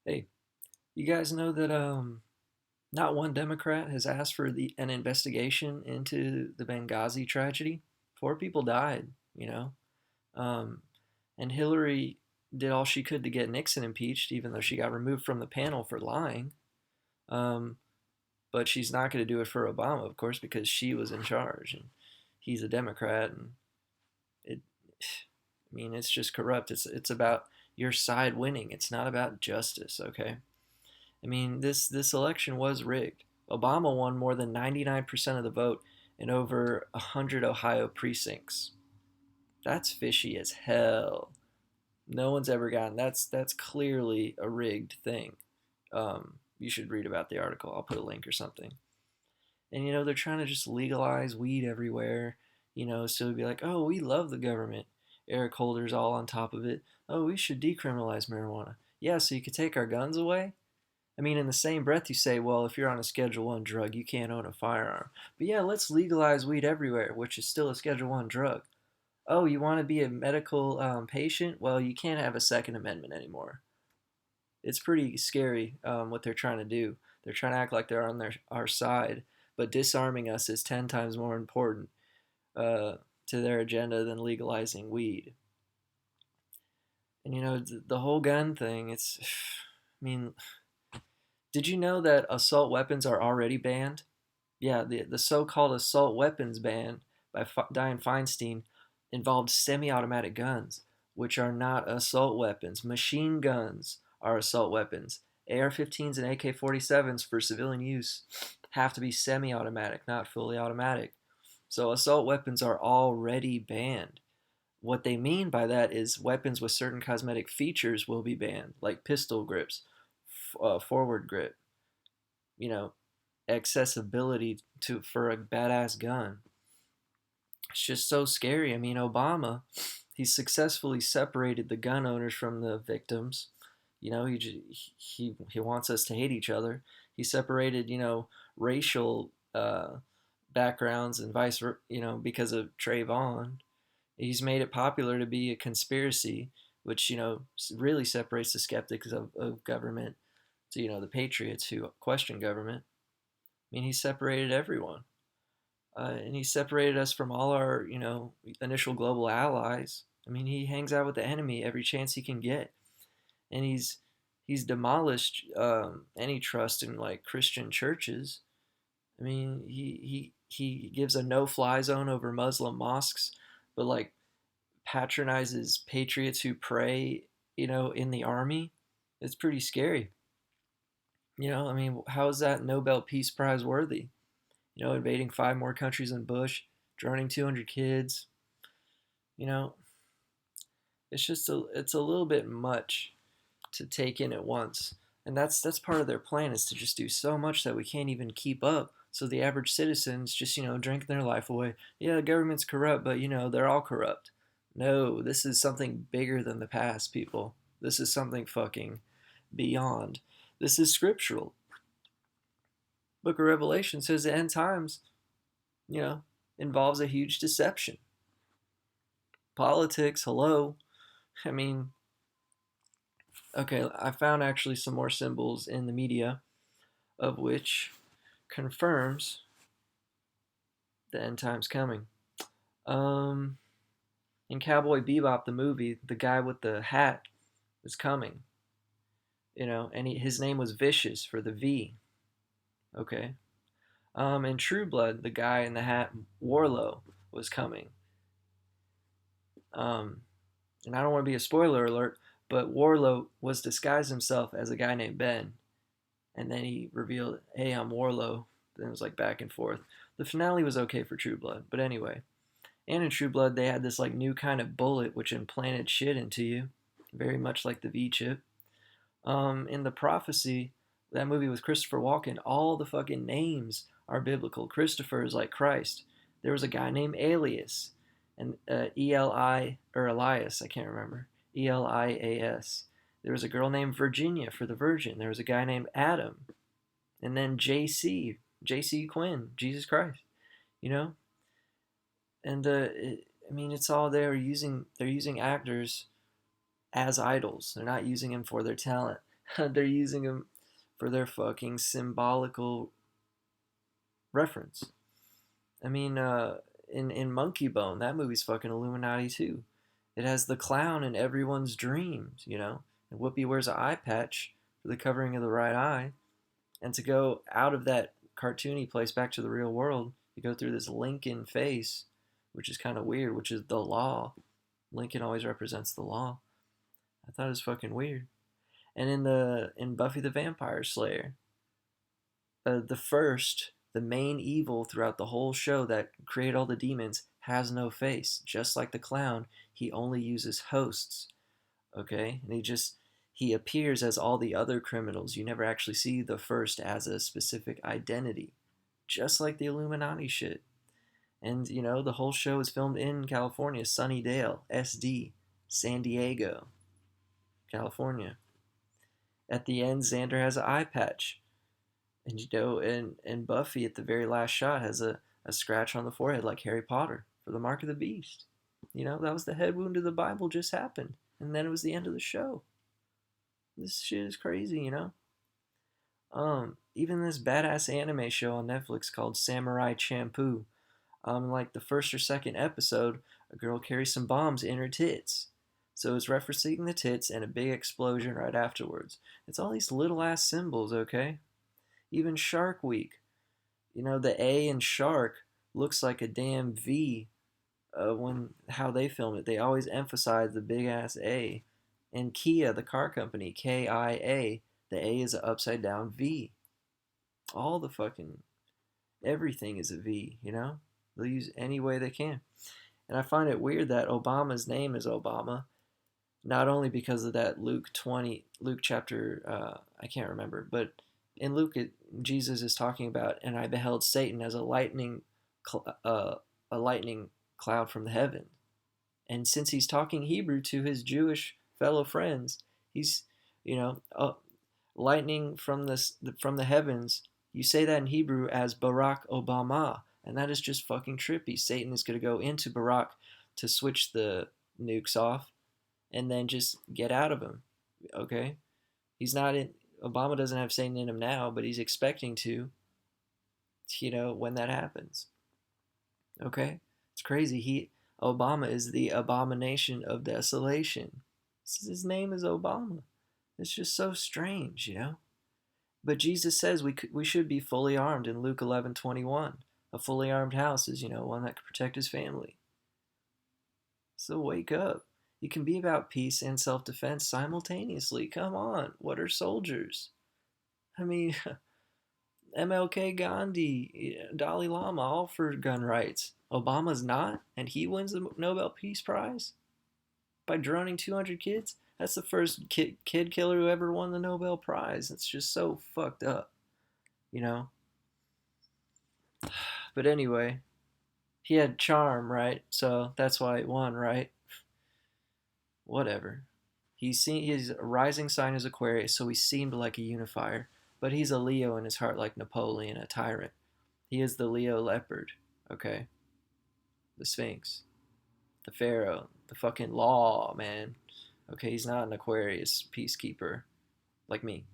Hey, you guys know that not one Democrat has asked for an investigation into the Benghazi tragedy. Four people died, you know. Um, and Hillary did all she could to get Nixon impeached, even though she got removed from the panel for lying. Um, but she's not going to do it for Obama, of course, because she was in charge and he's a Democrat, and it. I mean, it's just corrupt. It's about your side winning. It's not about justice. Okay. I mean, this election was rigged. Obama won more than 99% of the vote in over 100 Ohio precincts. That's fishy as hell. No one's ever gotten that's clearly a rigged thing. You should read about the article. I'll put a link or something. And they're trying to just legalize weed everywhere. So it'd be like, oh, we love the government. Eric Holder's all on top of it. Oh, we should decriminalize marijuana. Yeah, so you could take our guns away. I mean, in the same breath, you say, well, if you're on a Schedule One drug, you can't own a firearm. But yeah, let's legalize weed everywhere, which is still a Schedule One drug. Oh, you want to be a medical patient? Well, you can't have a Second Amendment anymore. It's pretty scary what they're trying to do. They're trying to act like they're on our side, but disarming us is 10 times more important uh, to their agenda than legalizing weed. And the whole gun thing. I mean, did you know that assault weapons are already banned? Yeah, the so-called assault weapons ban by Dianne Feinstein involved semi-automatic guns, which are not assault weapons. Machine guns are assault weapons. AR-15s and AK-47s for civilian use have to be semi-automatic, not fully automatic. So assault weapons are already banned. What they mean by that is weapons with certain cosmetic features will be banned, like pistol grips, forward grip, you know, accessibility for a badass gun. It's just so scary. I mean, Obama, he successfully separated the gun owners from the victims. He wants us to hate each other. He separated racial backgrounds and because of Trayvon. He's made it popular to be a conspiracy, which really separates the skeptics of government to the patriots who question government. I mean, he separated everyone. And he separated us from all our, initial global allies. I mean, he hangs out with the enemy every chance he can get, and he's demolished any trust in like Christian churches. I mean, he gives a no-fly zone over Muslim mosques, but like patronizes patriots who pray, in the army. It's pretty scary. I mean, how is that Nobel Peace Prize worthy? Invading five more countries than Bush, drowning 200 kids. You know, it's a little bit much to take in at once, and that's part of their plan is to just do so much that we can't even keep up. So the average citizens just drinking their life away. Yeah, the government's corrupt, but they're all corrupt. No, this is something bigger than the past, people. This is something fucking beyond. This is scriptural. Book of Revelation says the end times, you know, involves a huge deception. Politics, hello. I mean, okay, I found actually some more symbols in the media of which confirms the end times coming. Um, in Cowboy Bebop, the movie, the guy with the hat is coming, and his name was Vicious for the V. Okay. In True Blood, the guy in the hat, Warlow, was coming. Um, and I don't want to be a spoiler alert, but Warlow was disguised himself as a guy named Ben, and then he revealed, "Hey, I'm Warlow." Then it was like back and forth. The finale was okay for True Blood, but anyway. And in True Blood, they had this like new kind of bullet which implanted shit into you, very much like the V chip. In the Prophecy, that movie with Christopher Walken, all the fucking names are biblical. Christopher is like Christ. There was a guy named Alias, and Eli or Elias, I can't remember. Elias. There was a girl named Virginia for the Virgin. There was a guy named Adam, and then JC Quinn, Jesus Christ. You know, and I mean, it's all they're using actors as idols. They're not using them for their talent. They're using them for their fucking symbolical reference. I mean, in Monkey Bone, that movie's fucking Illuminati too. It has the clown in everyone's dreams, you know. And Whoopi wears an eye patch for the covering of the right eye. And to go out of that cartoony place back to the real world, you go through this Lincoln face, which is kind of weird, which is the law. Lincoln always represents the law. I thought it was fucking weird. And in Buffy the Vampire Slayer, the main evil throughout the whole show that created all the demons has no face. Just like the clown, he only uses hosts. Okay, and he appears as all the other criminals. You never actually see the first as a specific identity, just like the Illuminati shit. And you know, the whole show is filmed in California, Sunnydale, SD, San Diego, California. At the end, Xander has an eye patch. And you know, and Buffy at the very last shot has a scratch on the forehead like Harry Potter for the mark of the beast. You know, that was the head wound of the Bible just happened. And then it was the end of the show. This shit is crazy, you know? Even this badass anime show on Netflix called Samurai Champloo. Like the first or second episode, a girl carries some bombs in her tits. So it's referencing the tits and a big explosion right afterwards. It's all these little ass symbols, okay? Even Shark Week. You know, the A in Shark looks like a damn V when how they film it. They always emphasize the big ass A. And Kia, the car company, KIA, the A is an upside down V. All the fucking everything is a V, you know? They'll use any way they can. And I find it weird that Obama's name is Obama, not only because of that Luke chapter, I can't remember, but in Luke, Jesus is talking about, and I beheld Satan as a lightning cloud from the heaven. And since he's talking Hebrew to his Jewish fellow friends, he's, you know, lightning from the heavens. You say that in Hebrew as Barack Obama, and that is just fucking trippy. Satan is going to go into Barack to switch the nukes off, and then just get out of him. Okay, he's not in. Obama doesn't have Satan in him now, but he's expecting to. You know, when that happens. Okay, it's crazy. Obama is the abomination of desolation. His name is Obama. It's just so strange, you know. But Jesus says we should be fully armed in Luke 11:21. A fully armed house is, you know, one that can protect his family. So wake up. You can be about peace and self-defense simultaneously. Come on. What are soldiers? I mean, MLK, Gandhi, Dalai Lama, all for gun rights. Obama's not, and he wins the Nobel Peace Prize by droning 200 kids? That's the first kid killer who ever won the Nobel Prize. It's just so fucked up, you know? But anyway, he had charm, right? So that's why he won, right? Whatever. His rising sign is Aquarius, so he seemed like a unifier. But he's a Leo in his heart, like Napoleon, a tyrant. He is the Leo leopard, okay? The Sphinx, the Pharaoh, the fucking law, man. Okay, he's not an Aquarius peacekeeper like me.